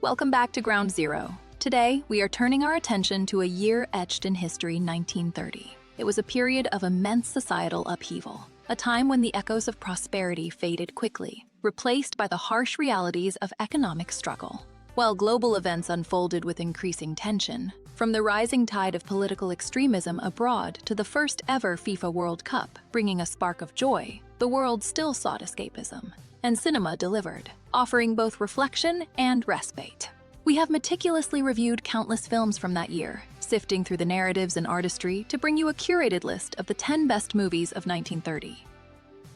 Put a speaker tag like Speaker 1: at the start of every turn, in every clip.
Speaker 1: Welcome back to Ground Zero. Today, we are turning our attention to a year etched in history, 1930. It was a period of immense societal upheaval, a time when the echoes of prosperity faded quickly, replaced by the harsh realities of economic struggle. While global events unfolded with increasing tension, from the rising tide of political extremism abroad to the first ever FIFA World Cup, bringing a spark of joy, the world still sought escapism. And cinema delivered, offering both reflection and respite. We have meticulously reviewed countless films from that year, sifting through the narratives and artistry to bring you a curated list of the 10 best movies of 1930.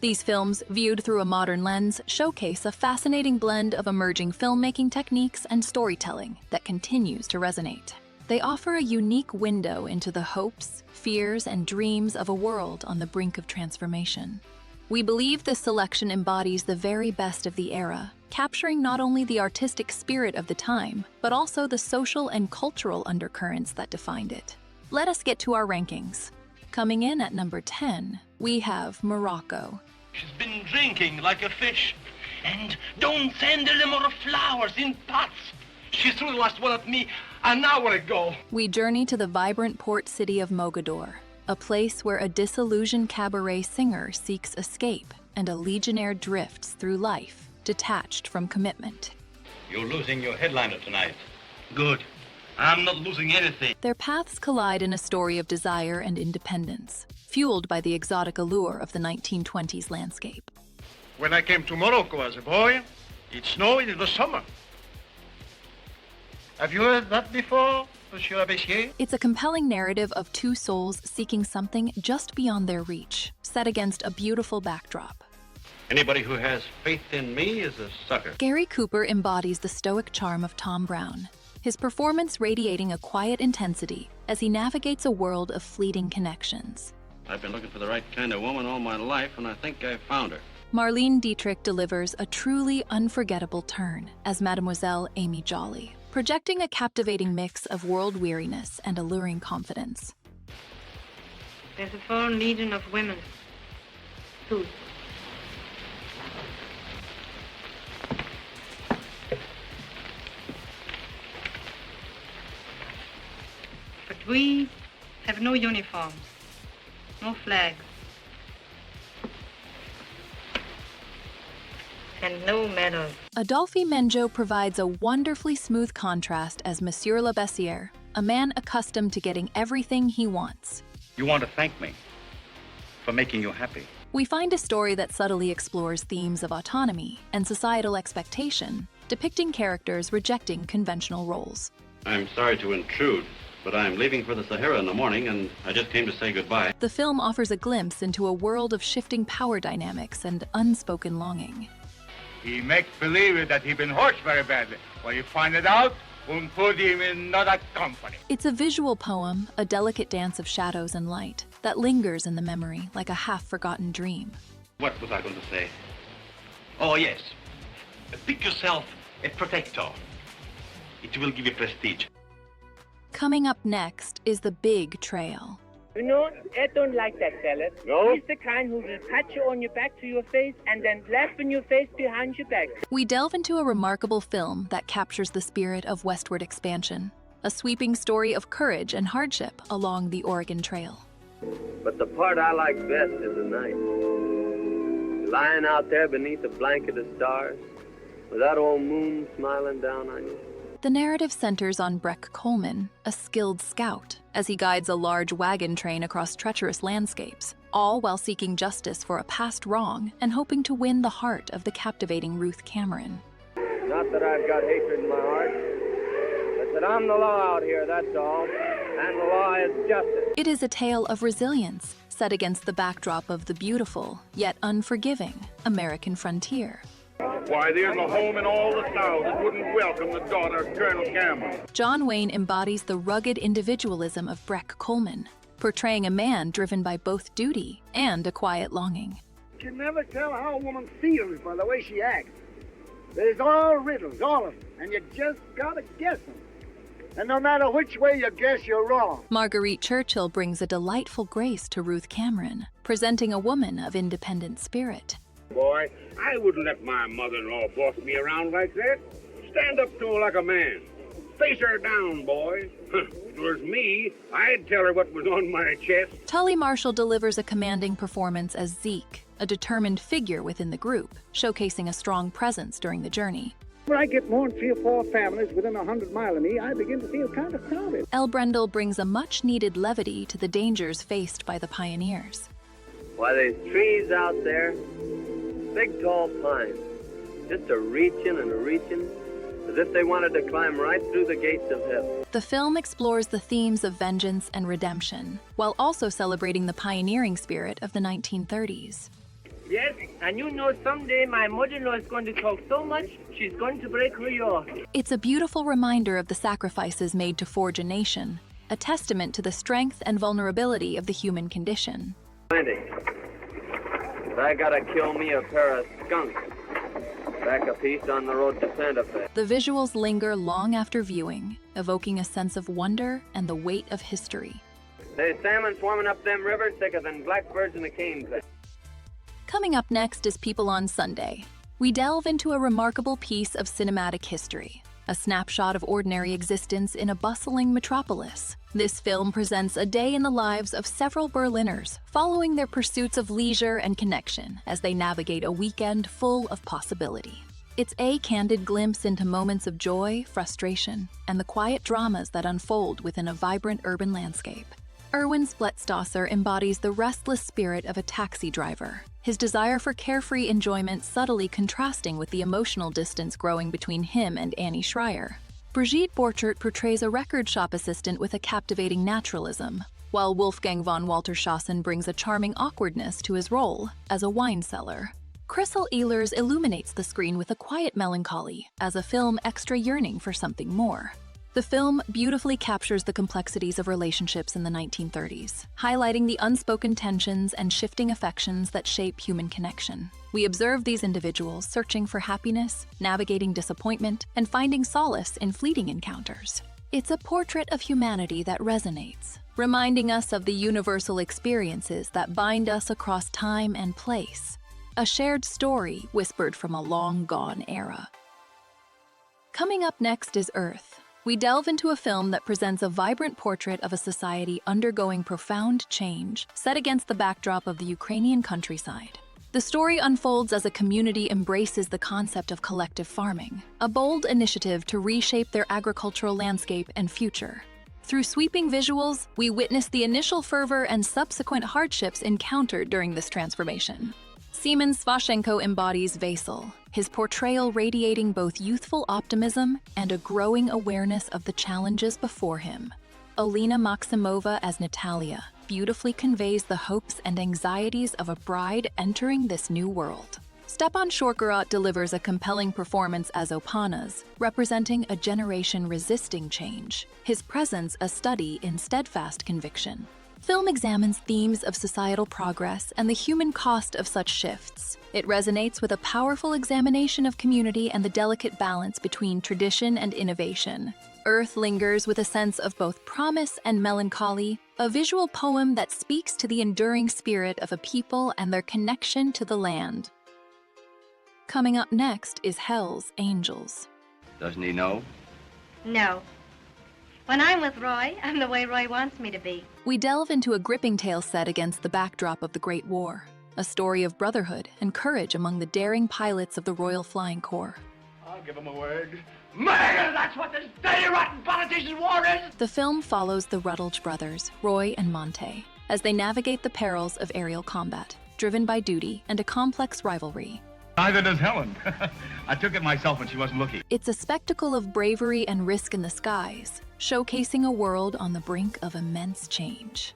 Speaker 1: These films, viewed through a modern lens, showcase a fascinating blend of emerging filmmaking techniques and storytelling that continues to resonate. They offer a unique window into the hopes, fears, and dreams of a world on the brink of transformation. We believe this selection embodies the very best of the era, capturing not only the artistic spirit of the time, but also the social and cultural undercurrents that defined it. Let us get to our rankings. Coming in at number 10, we have Morocco.
Speaker 2: She's been drinking like a fish. And don't send her more flowers in pots. She threw the last one at me, and now where to go?
Speaker 1: We journey to the vibrant port city of Mogador, a place where a disillusioned cabaret singer seeks escape and a legionnaire drifts through life, detached from commitment.
Speaker 3: You're losing your headliner tonight.
Speaker 2: Good. I'm not losing anything.
Speaker 1: Their paths collide in a story of desire and independence, fueled by the exotic allure of the 1920s landscape.
Speaker 4: When I came to Morocco as a boy, it snowed in the summer. Have you heard that before, Monsieur Abbessier?
Speaker 1: It's a compelling narrative of two souls seeking something just beyond their reach, set against a beautiful backdrop.
Speaker 3: Anybody who has faith in me is a sucker.
Speaker 1: Gary Cooper embodies the stoic charm of Tom Brown, his performance radiating a quiet intensity as he navigates a world of fleeting connections.
Speaker 3: I've been looking for the right kind of woman all my life, and I think I've found her.
Speaker 1: Marlene Dietrich delivers a truly unforgettable turn as Mademoiselle Amy Jolly, projecting a captivating mix of world weariness and alluring confidence.
Speaker 5: There's a foreign legion of women. Two. But we have no uniforms, no flags, and no medals.
Speaker 1: Adolphe Menjot provides a wonderfully smooth contrast as Monsieur Le Bessier, a man accustomed to getting everything he wants.
Speaker 3: You want to thank me for making you happy.
Speaker 1: We find a story that subtly explores themes of autonomy and societal expectation, depicting characters rejecting conventional roles.
Speaker 3: I'm sorry to intrude, but I'm leaving for the Sahara in the morning, and I just came to say goodbye.
Speaker 1: The film offers a glimpse into a world of shifting power dynamics and unspoken longing.
Speaker 4: He makes believe that he been hurt very badly. When you find it out, we'll put him in another company.
Speaker 1: It's a visual poem, a delicate dance of shadows and light, that lingers in the memory like a half-forgotten dream.
Speaker 3: What was I going to say?
Speaker 2: Oh, yes. Pick yourself a protector. It will give you prestige.
Speaker 1: Coming up next is The Big Trail.
Speaker 6: You know, I don't like that fella.
Speaker 4: No?
Speaker 6: He's the kind who will pat you on your back to your face and then laugh in your face behind your back.
Speaker 1: We delve into a remarkable film that captures the spirit of westward expansion, a sweeping story of courage and hardship along the Oregon Trail.
Speaker 7: But the part I like best is the night. Lying out there beneath a blanket of stars, with that old moon smiling down on you.
Speaker 1: The narrative centers on Breck Coleman, a skilled scout, as he guides a large wagon train across treacherous landscapes, all while seeking justice for a past wrong and hoping to win the heart of the captivating Ruth Cameron.
Speaker 7: Not that I've got hatred in my heart, but that I'm the law out here, that's all. And the law is justice.
Speaker 1: It is a tale of resilience, set against the backdrop of the beautiful, yet unforgiving, American frontier.
Speaker 4: Why, there's a home in all the South that wouldn't welcome the daughter of Colonel Cameron.
Speaker 1: John Wayne embodies the rugged individualism of Breck Coleman, portraying a man driven by both duty and a quiet longing.
Speaker 8: You can never tell how a woman feels by the way she acts. There's all riddles, all of them, and you just gotta guess them. And no matter which way you guess, you're wrong.
Speaker 1: Marguerite Churchill brings a delightful grace to Ruth Cameron, presenting a woman of independent spirit.
Speaker 9: Boy, I wouldn't let my mother-in-law boss me around like that. Stand up to her like a man. Face her down, boy. If it was me, I'd tell her what was on my chest.
Speaker 1: Tully Marshall delivers a commanding performance as Zeke, a determined figure within the group, showcasing a strong presence during the journey.
Speaker 8: When I get more than 3 or 4 families within 100 miles of me, I begin to feel kind of crowded.
Speaker 1: Elle Brendel brings a much-needed levity to the dangers faced by the pioneers.
Speaker 7: Why, there's trees out there, big tall pines, just a-reaching and a-reaching, as if they wanted to climb right through the gates of heaven.
Speaker 1: The film explores the themes of vengeance and redemption, while also celebrating the pioneering spirit of the 1930s.
Speaker 6: Yes, and you know someday my mother-in-law is going to talk so much, she's going to break her yaw.
Speaker 1: It's a beautiful reminder of the sacrifices made to forge a nation, a testament to the strength and vulnerability of the human condition.
Speaker 7: Plenty. But I gotta kill me a pair of skunks. Back a piece on the road to Santa Fe.
Speaker 1: The visuals linger long after viewing, evoking a sense of wonder and the weight of history.
Speaker 7: There's salmon swarming up them rivers thicker than blackbirds in the cane's nest.
Speaker 1: Coming up next is People on Sunday. We delve into a remarkable piece of cinematic history, a snapshot of ordinary existence in a bustling metropolis. This film presents a day in the lives of several Berliners, following their pursuits of leisure and connection as they navigate a weekend full of possibility. It's a candid glimpse into moments of joy, frustration, and the quiet dramas that unfold within a vibrant urban landscape. Erwin Spletstosser embodies the restless spirit of a taxi driver, his desire for carefree enjoyment subtly contrasting with the emotional distance growing between him and Annie Schreier. Brigitte Borchert portrays a record shop assistant with a captivating naturalism, while Wolfgang von Walterschassen brings a charming awkwardness to his role as a wine seller. Crystal Ehlers illuminates the screen with a quiet melancholy, as a film extra yearning for something more. The film beautifully captures the complexities of relationships in the 1930s, highlighting the unspoken tensions and shifting affections that shape human connection. We observe these individuals searching for happiness, navigating disappointment, and finding solace in fleeting encounters. It's a portrait of humanity that resonates, reminding us of the universal experiences that bind us across time and place. A shared story whispered from a long-gone era. Coming up next is Earth. We delve into a film that presents a vibrant portrait of a society undergoing profound change, set against the backdrop of the Ukrainian countryside. The story unfolds as a community embraces the concept of collective farming, a bold initiative to reshape their agricultural landscape and future. Through sweeping visuals, we witness the initial fervor and subsequent hardships encountered during this transformation. Seaman Svashenko embodies Vasil, his portrayal radiating both youthful optimism and a growing awareness of the challenges before him. Alina Maximova as Natalia beautifully conveys the hopes and anxieties of a bride entering this new world. Stepan Shorgorod delivers a compelling performance as Opanas, representing a generation resisting change, his presence a study in steadfast conviction. Film examines themes of societal progress and the human cost of such shifts. It resonates with a powerful examination of community and the delicate balance between tradition and innovation. Earth lingers with a sense of both promise and melancholy, a visual poem that speaks to the enduring spirit of a people and their connection to the land. Coming up next is Hell's Angels.
Speaker 3: Doesn't he know?
Speaker 5: No. When I'm with Roy, I'm the way Roy wants me to be.
Speaker 1: We delve into a gripping tale set against the backdrop of the Great War, a story of brotherhood and courage among the daring pilots of the Royal Flying Corps.
Speaker 2: I'll give him a word. Murder! That's what this dirty, rotten politician's war is!
Speaker 1: The film follows the Rutledge brothers, Roy and Monte, as they navigate the perils of aerial combat, driven by duty and a complex rivalry.
Speaker 4: Neither does Helen. I took it myself when she wasn't looking.
Speaker 1: It's a spectacle of bravery and risk in the skies, showcasing a world on the brink of immense change.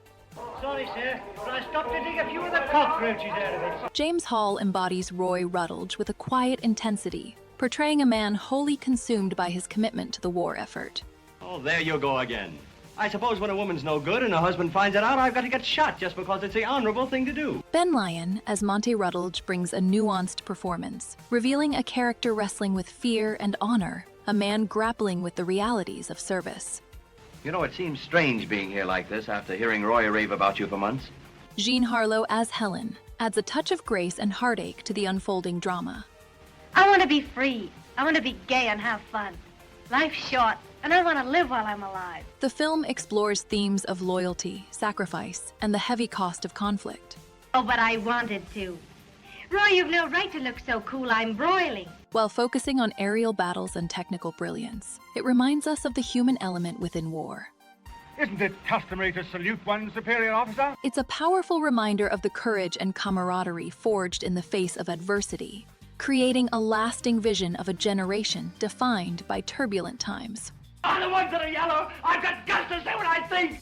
Speaker 6: Sorry, sir, but I stopped to dig a few of the cockroaches out of it.
Speaker 1: James Hall embodies Roy Rutledge with a quiet intensity, portraying a man wholly consumed by his commitment to the war effort.
Speaker 3: Oh, there you go again. I suppose when a woman's no good and her husband finds it out, I've got to get shot just because it's the honorable thing to do.
Speaker 1: Ben Lyon, as Monte Rutledge, brings a nuanced performance, revealing a character wrestling with fear and honor, a man grappling with the realities of service.
Speaker 3: You know, it seems strange being here like this after hearing Roy rave about you for months.
Speaker 1: Jean Harlow, as Helen, adds a touch of grace and heartache to the unfolding drama.
Speaker 5: I want to be free. I want to be gay and have fun. Life's short, and I want to live while I'm alive.
Speaker 1: The film explores themes of loyalty, sacrifice, and the heavy cost of conflict.
Speaker 5: Oh, but I wanted to. Roy, you've no right to look so cool. I'm broiling.
Speaker 1: While focusing on aerial battles and technical brilliance, it reminds us of the human element within war.
Speaker 4: Isn't it customary to salute one's superior officer?
Speaker 1: It's a powerful reminder of the courage and camaraderie forged in the face of adversity, creating a lasting vision of a generation defined by turbulent times.
Speaker 2: On the ones that are yellow, I've got guts to say what I think!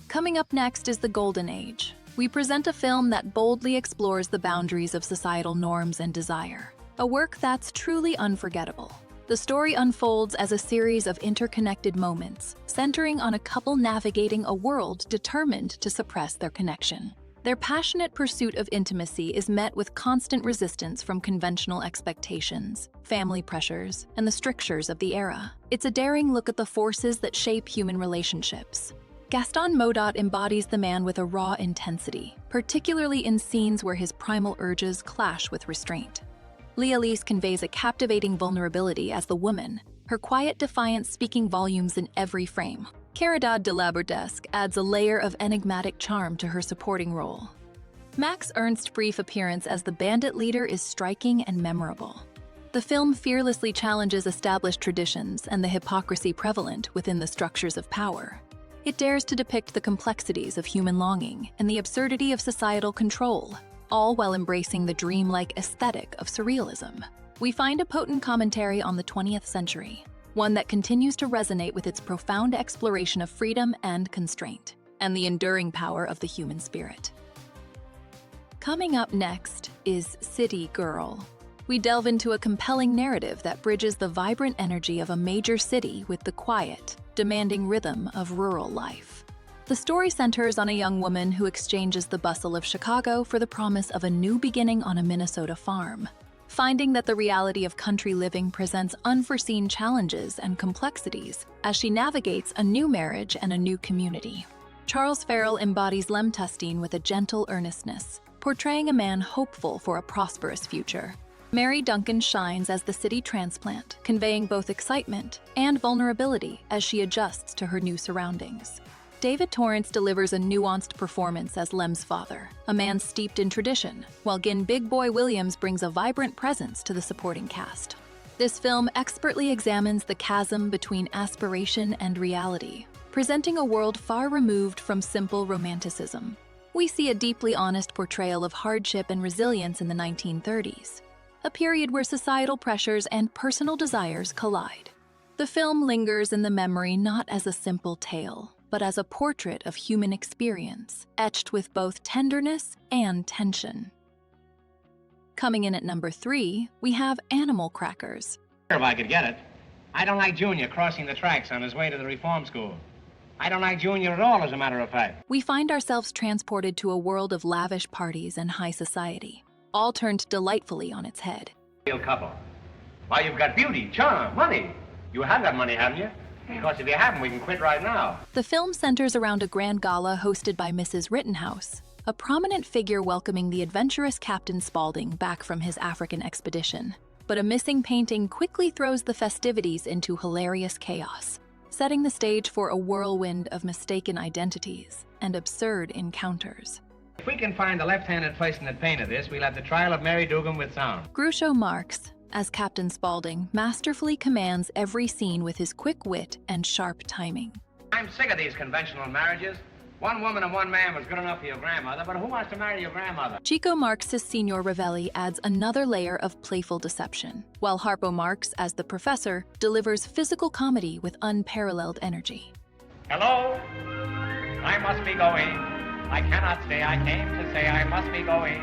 Speaker 1: Coming up next is the Golden Age. We present a film that boldly explores the boundaries of societal norms and desire. A work that's truly unforgettable. The story unfolds as a series of interconnected moments, centering on a couple navigating a world determined to suppress their connection. Their passionate pursuit of intimacy is met with constant resistance from conventional expectations, family pressures, and the strictures of the era. It's a daring look at the forces that shape human relationships. Gaston Modot embodies the man with a raw intensity, particularly in scenes where his primal urges clash with restraint. Lealise conveys a captivating vulnerability as the woman, her quiet defiance speaking volumes in every frame. Caridad de Labordesque adds a layer of enigmatic charm to her supporting role. Max Ernst's brief appearance as the bandit leader is striking and memorable. The film fearlessly challenges established traditions and the hypocrisy prevalent within the structures of power. It dares to depict the complexities of human longing and the absurdity of societal control, all while embracing the dreamlike aesthetic of surrealism. We find a potent commentary on the 20th century, one that continues to resonate with its profound exploration of freedom and constraint, and the enduring power of the human spirit. Coming up next is City Girl. We delve into a compelling narrative that bridges the vibrant energy of a major city with the quiet, demanding rhythm of rural life. The story centers on a young woman who exchanges the bustle of Chicago for the promise of a new beginning on a Minnesota farm, finding that the reality of country living presents unforeseen challenges and complexities as she navigates a new marriage and a new community. Charles Farrell embodies Lem Tustine with a gentle earnestness, portraying a man hopeful for a prosperous future. Mary Duncan shines as the city transplant, conveying both excitement and vulnerability as she adjusts to her new surroundings. David Torrance delivers a nuanced performance as Lem's father, a man steeped in tradition, while Gin Big Boy Williams brings a vibrant presence to the supporting cast. This film expertly examines the chasm between aspiration and reality, presenting a world far removed from simple romanticism. We see a deeply honest portrayal of hardship and resilience in the 1930s, a period where societal pressures and personal desires collide. The film lingers in the memory not as a simple tale, but as a portrait of human experience, etched with both tenderness and tension. Coming in at number 3, we have Animal Crackers.
Speaker 2: If I could get it. I don't like Junior crossing the tracks on his way to the reform school. I don't like Junior at all, as a matter of fact.
Speaker 1: We find ourselves transported to a world of lavish parties and high society, all turned delightfully on its head.
Speaker 2: Real couple. Why, you've got beauty, charm, money. You have that money, haven't you? Because if you haven't, we can quit right now.
Speaker 1: The film centers around a grand gala hosted by Mrs. Rittenhouse, a prominent figure welcoming the adventurous Captain Spaulding back from his African expedition. But a missing painting quickly throws the festivities into hilarious chaos, setting the stage for a whirlwind of mistaken identities and absurd encounters.
Speaker 2: If we can find the left-handed person that painted this, we'll have the trial of Mary Dugan with sound.
Speaker 1: Groucho Marx, as Captain Spaulding, masterfully commands every scene with his quick wit and sharp timing.
Speaker 2: I'm sick of these conventional marriages. One woman and one man was good enough for your grandmother, but who wants to marry your grandmother?
Speaker 1: Chico Marx's Signor Ravelli adds another layer of playful deception, while Harpo Marx, as the professor, delivers physical comedy with unparalleled energy.
Speaker 2: Hello? I must be going. I cannot stay. I came to say I must be going.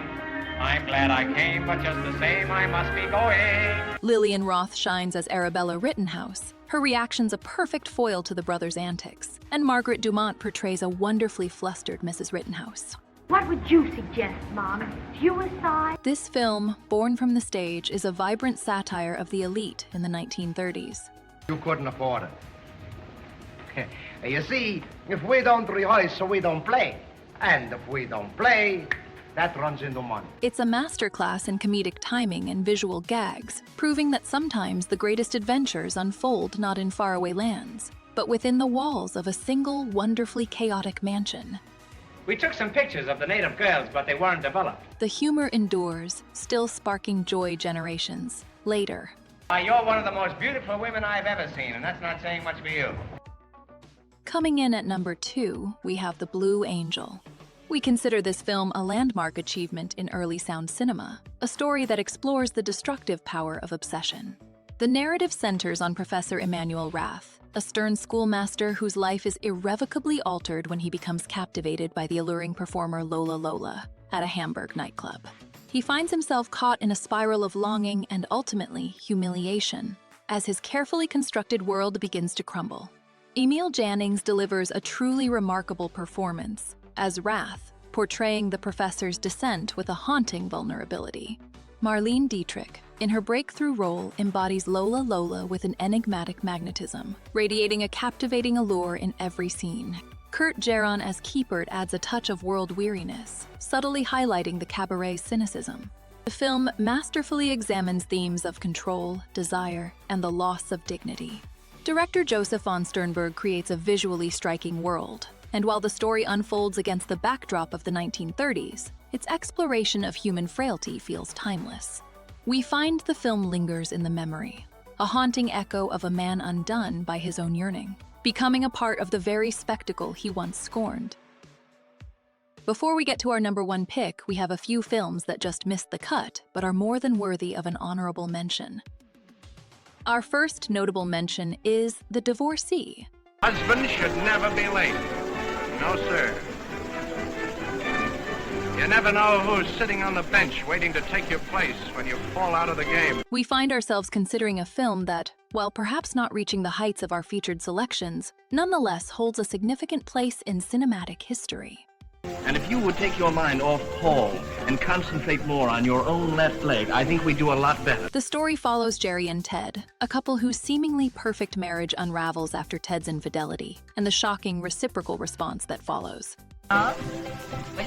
Speaker 2: I'm glad I came, but just the same, I must be going.
Speaker 1: Lillian Roth shines as Arabella Rittenhouse, her reactions a perfect foil to the brothers' antics, and Margaret Dumont portrays a wonderfully flustered Mrs. Rittenhouse.
Speaker 5: What would you suggest, Mom? Suicide?
Speaker 1: This film, born from the stage, is a vibrant satire of the elite in the 1930s.
Speaker 10: You couldn't afford it. You see, if we don't rehearse, so we don't play. And if we don't play, That runs into money.
Speaker 1: It's a masterclass in comedic timing and visual gags, proving that sometimes the greatest adventures unfold not in faraway lands, but within the walls of a single, wonderfully chaotic mansion.
Speaker 2: We took some pictures of the native girls, but they weren't developed.
Speaker 1: The humor endures, still sparking joy generations later.
Speaker 2: You're one of the most beautiful women I've ever seen, and that's not saying much for you.
Speaker 1: Coming in at number 2, we have The Blue Angel. We consider this film a landmark achievement in early sound cinema, a story that explores the destructive power of obsession. The narrative centers on Professor Emmanuel Rath, a stern schoolmaster whose life is irrevocably altered when he becomes captivated by the alluring performer Lola Lola at a Hamburg nightclub. He finds himself caught in a spiral of longing and ultimately humiliation as his carefully constructed world begins to crumble. Emil Jannings delivers a truly remarkable performance as Rath, portraying the professor's descent with a haunting vulnerability. Marlene Dietrich, in her breakthrough role, embodies Lola Lola with an enigmatic magnetism, radiating a captivating allure in every scene. Kurt Geron as Kiepert adds a touch of world weariness, subtly highlighting the cabaret cynicism. The film masterfully examines themes of control, desire, and the loss of dignity. Director Joseph von Sternberg creates a visually striking world, and while the story unfolds against the backdrop of the 1930s, its exploration of human frailty feels timeless. We find the film lingers in the memory, a haunting echo of a man undone by his own yearning, becoming a part of the very spectacle he once scorned. Before we get to our number 1 pick, we have a few films that just missed the cut, but are more than worthy of an honorable mention. Our first notable mention is The Divorcee.
Speaker 11: Husbands should never be late. No, sir. You never know who's sitting on the bench waiting to take your place when you fall out of the game.
Speaker 1: We find ourselves considering a film that, while perhaps not reaching the heights of our featured selections, nonetheless holds a significant place in cinematic history.
Speaker 3: And if you would take your mind off Paul and concentrate more on your own left leg, I think we'd do a lot better.
Speaker 1: The story follows Jerry and Ted, a couple whose seemingly perfect marriage unravels after Ted's infidelity, and the shocking reciprocal response that follows.
Speaker 12: Well,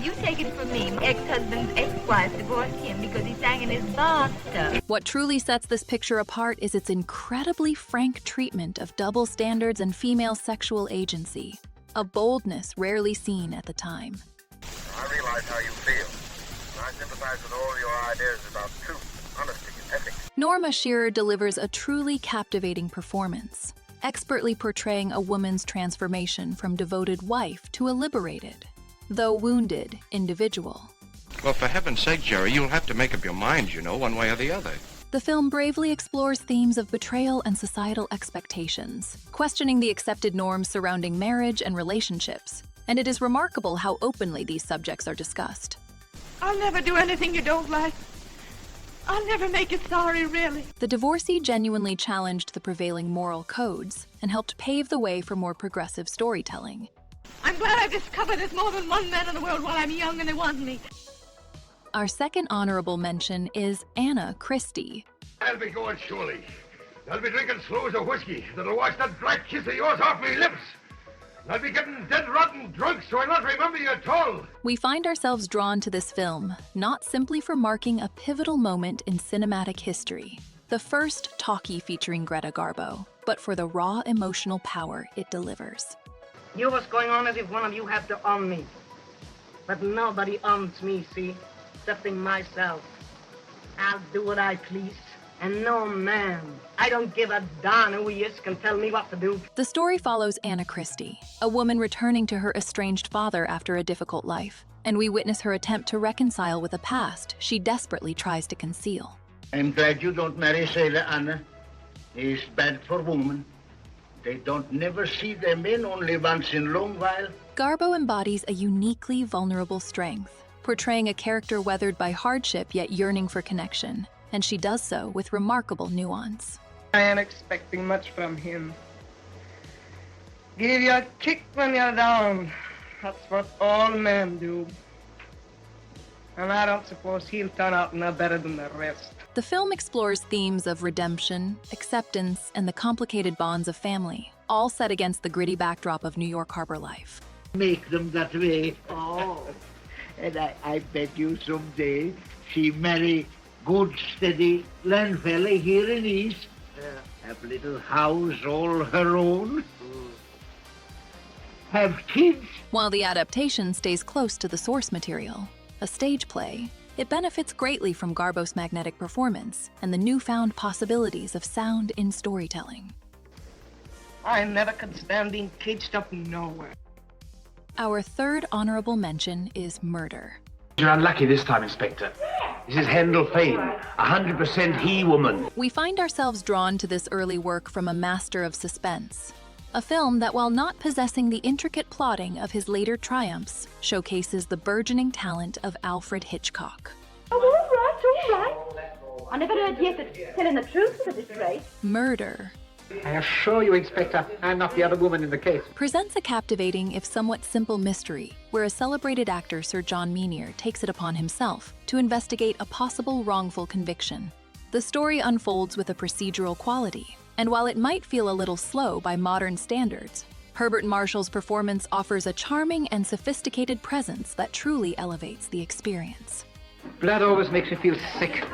Speaker 12: you take it from me. Ex-husband's ex-wife divorced him because he sang in his bathtub.
Speaker 1: What truly sets this picture apart is its incredibly frank treatment of double standards and female sexual agency, a boldness rarely seen at the time.
Speaker 13: I realize how you feel. I sympathize with all your ideas about truth, honesty, and ethics.
Speaker 1: Norma Shearer delivers a truly captivating performance, expertly portraying a woman's transformation from devoted wife to a liberated, though wounded, individual.
Speaker 11: Well, for heaven's sake, Jerry, you'll have to make up your mind, one way or the other.
Speaker 1: The film bravely explores themes of betrayal and societal expectations, questioning the accepted norms surrounding marriage and relationships, and it is remarkable how openly these subjects are discussed.
Speaker 5: I'll never do anything you don't like. I'll never make you sorry, really.
Speaker 1: The Divorcee genuinely challenged the prevailing moral codes and helped pave the way for more progressive storytelling.
Speaker 5: I'm glad I've discovered there's more than one man in the world while I'm young and they want me.
Speaker 1: Our second honorable mention is Anna Christie.
Speaker 4: I'll be going surely. I'll be drinking slows of whiskey that'll wash that black kiss of yours off me lips. I'll be getting dead rotten drunk so I'll not remember you at all.
Speaker 1: We find ourselves drawn to this film, not simply for marking a pivotal moment in cinematic history, the first talkie featuring Greta Garbo, but for the raw emotional power it delivers.
Speaker 6: You was going on as if one of you had to own me. But nobody owns me, see? Excepting myself. I'll do what I please. And no man, I don't give a darn who he is, can tell me what to do.
Speaker 1: The story follows Anna Christie, a woman returning to her estranged father after a difficult life, and we witness her attempt to reconcile with a past she desperately tries to conceal.
Speaker 8: I'm glad you don't marry Sailor Anna. It's bad for women. They don't never see their men only once in a long while.
Speaker 1: Garbo embodies a uniquely vulnerable strength, portraying a character weathered by hardship yet yearning for connection, and she does so with remarkable nuance.
Speaker 6: I ain't expecting much from him. Give you a kick when you're down. That's what all men do. And I don't suppose he'll turn out no better than the rest.
Speaker 1: The film explores themes of redemption, acceptance, and the complicated bonds of family, all set against the gritty backdrop of New York harbor life.
Speaker 8: Make them that way. Oh. And I bet you someday she marry good, steady land fella here in East. Have little house all her own. Have kids.
Speaker 1: While the adaptation stays close to the source material, a stage play, it benefits greatly from Garbo's magnetic performance and the newfound possibilities of sound in storytelling.
Speaker 6: I never could stand being caged up nowhere.
Speaker 1: Our third honorable mention is murder.
Speaker 10: You're unlucky this time, Inspector. This is Handel Fane, 100% he-woman.
Speaker 1: We find ourselves drawn to this early work from a master of suspense. A film that, while not possessing the intricate plotting of his later triumphs, showcases the burgeoning talent of Alfred Hitchcock.
Speaker 12: Oh, all right. I never heard yet that telling the truth is a disgrace.
Speaker 1: Murder
Speaker 10: I assure you, Inspector, I'm not the other woman in the case.
Speaker 1: presents a captivating, if somewhat simple mystery, where a celebrated actor, Sir John Meanier, takes it upon himself to investigate a possible wrongful conviction. The story unfolds with a procedural quality, and while it might feel a little slow by modern standards, Herbert Marshall's performance offers a charming and sophisticated presence that truly elevates the experience.
Speaker 10: Blood always makes me feel sick,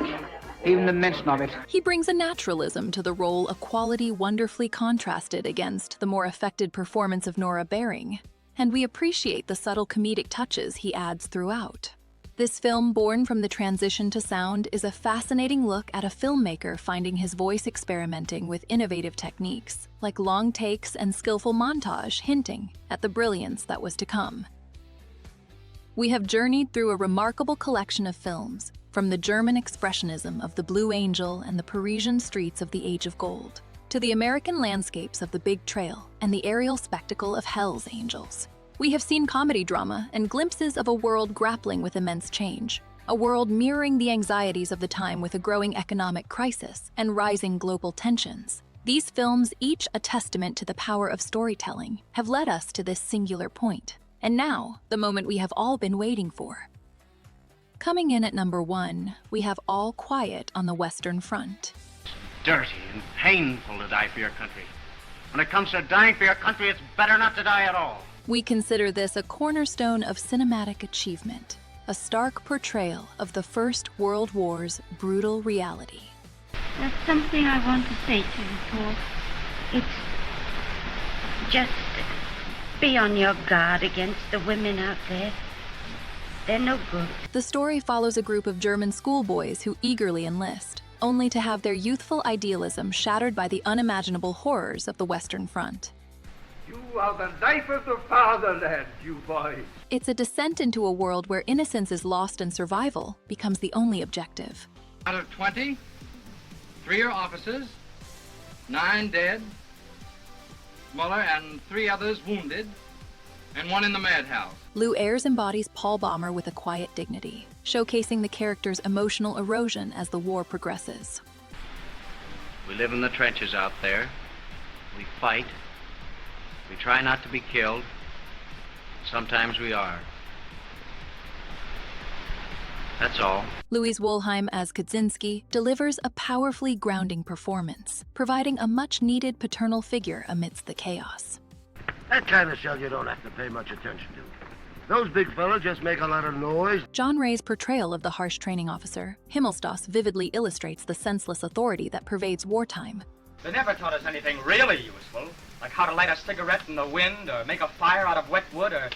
Speaker 10: even the mention of it.
Speaker 1: He brings a naturalism to the role, a quality wonderfully contrasted against the more affected performance of Nora Baring, and we appreciate the subtle comedic touches he adds throughout. This film, born from the transition to sound, is a fascinating look at a filmmaker finding his voice experimenting with innovative techniques, like long takes and skillful montage, hinting at the brilliance that was to come. We have journeyed through a remarkable collection of films, from the German expressionism of The Blue Angel and the Parisian streets of the Age of Gold, to the American landscapes of The Big Trail and the aerial spectacle of Hell's Angels. We have seen comedy drama and glimpses of a world grappling with immense change, a world mirroring the anxieties of the time with a growing economic crisis and rising global tensions. These films, each a testament to the power of storytelling, have led us to this singular point. And now, the moment we have all been waiting for. Coming in at number 1, we have All Quiet on the Western Front.
Speaker 2: Dirty and painful to die for your country. When it comes to dying for your country, it's better not to die at all.
Speaker 1: We consider this a cornerstone of cinematic achievement, a stark portrayal of the First World War's brutal reality.
Speaker 14: There's something I want to say to you, Paul. It's just be on your guard against the women out there. They're no good.
Speaker 1: The story follows a group of German schoolboys who eagerly enlist, only to have their youthful idealism shattered by the unimaginable horrors of the Western Front.
Speaker 15: You are the knife of the fatherland, you boys.
Speaker 1: It's a descent into a world where innocence is lost and survival becomes the only objective.
Speaker 11: Out of 20, 3 are officers, 9 dead, Muller and 3 others wounded, and 1 in the madhouse.
Speaker 1: Lou Ayres embodies Paul Baumer with a quiet dignity, showcasing the character's emotional erosion as the war progresses.
Speaker 2: We live in the trenches out there. We fight. We try not to be killed. Sometimes we are. That's all.
Speaker 1: Louise Woolheim as Kaczynski delivers a powerfully grounding performance, providing a much-needed paternal figure amidst the chaos.
Speaker 4: That kind of shell you don't have to pay much attention to. Those big fellas just make a lot of noise.
Speaker 1: John Ray's portrayal of the harsh training officer, Himmelsdoss, vividly illustrates the senseless authority that pervades wartime.
Speaker 16: They never taught us anything really useful, like how to light a cigarette in the wind, or make a fire out of wet wood, or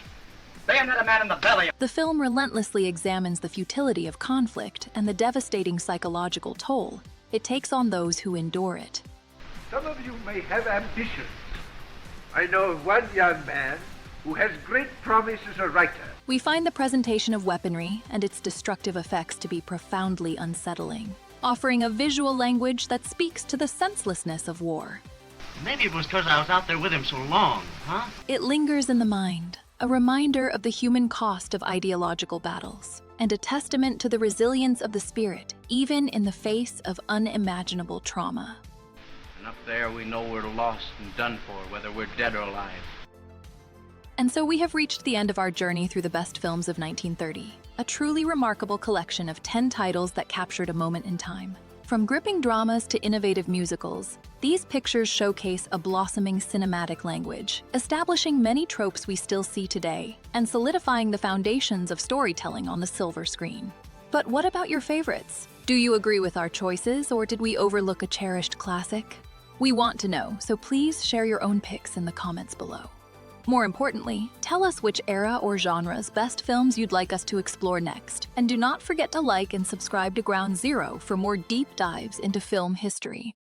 Speaker 16: bayonet a man in the belly.
Speaker 1: The film relentlessly examines the futility of conflict and the devastating psychological toll it takes on those who endure it.
Speaker 15: Some of you may have ambitions. I know of one young man who has great promise as a writer.
Speaker 1: We find the presentation of weaponry and its destructive effects to be profoundly unsettling, offering a visual language that speaks to the senselessness of war.
Speaker 3: Maybe it was because I was out there with him so long, huh?
Speaker 1: It lingers in the mind, a reminder of the human cost of ideological battles, and a testament to the resilience of the spirit, even in the face of unimaginable trauma.
Speaker 2: And up there we know we're lost and done for, whether we're dead or alive.
Speaker 1: And so we have reached the end of our journey through the best films of 1930, a truly remarkable collection of 10 titles that captured a moment in time. From gripping dramas to innovative musicals, these pictures showcase a blossoming cinematic language, establishing many tropes we still see today, and solidifying the foundations of storytelling on the silver screen. But what about your favorites? Do you agree with our choices, or did we overlook a cherished classic? We want to know, so please share your own picks in the comments below. More importantly, tell us which era or genre's best films you'd like us to explore next, and do not forget to like and subscribe to Ground Zero for more deep dives into film history.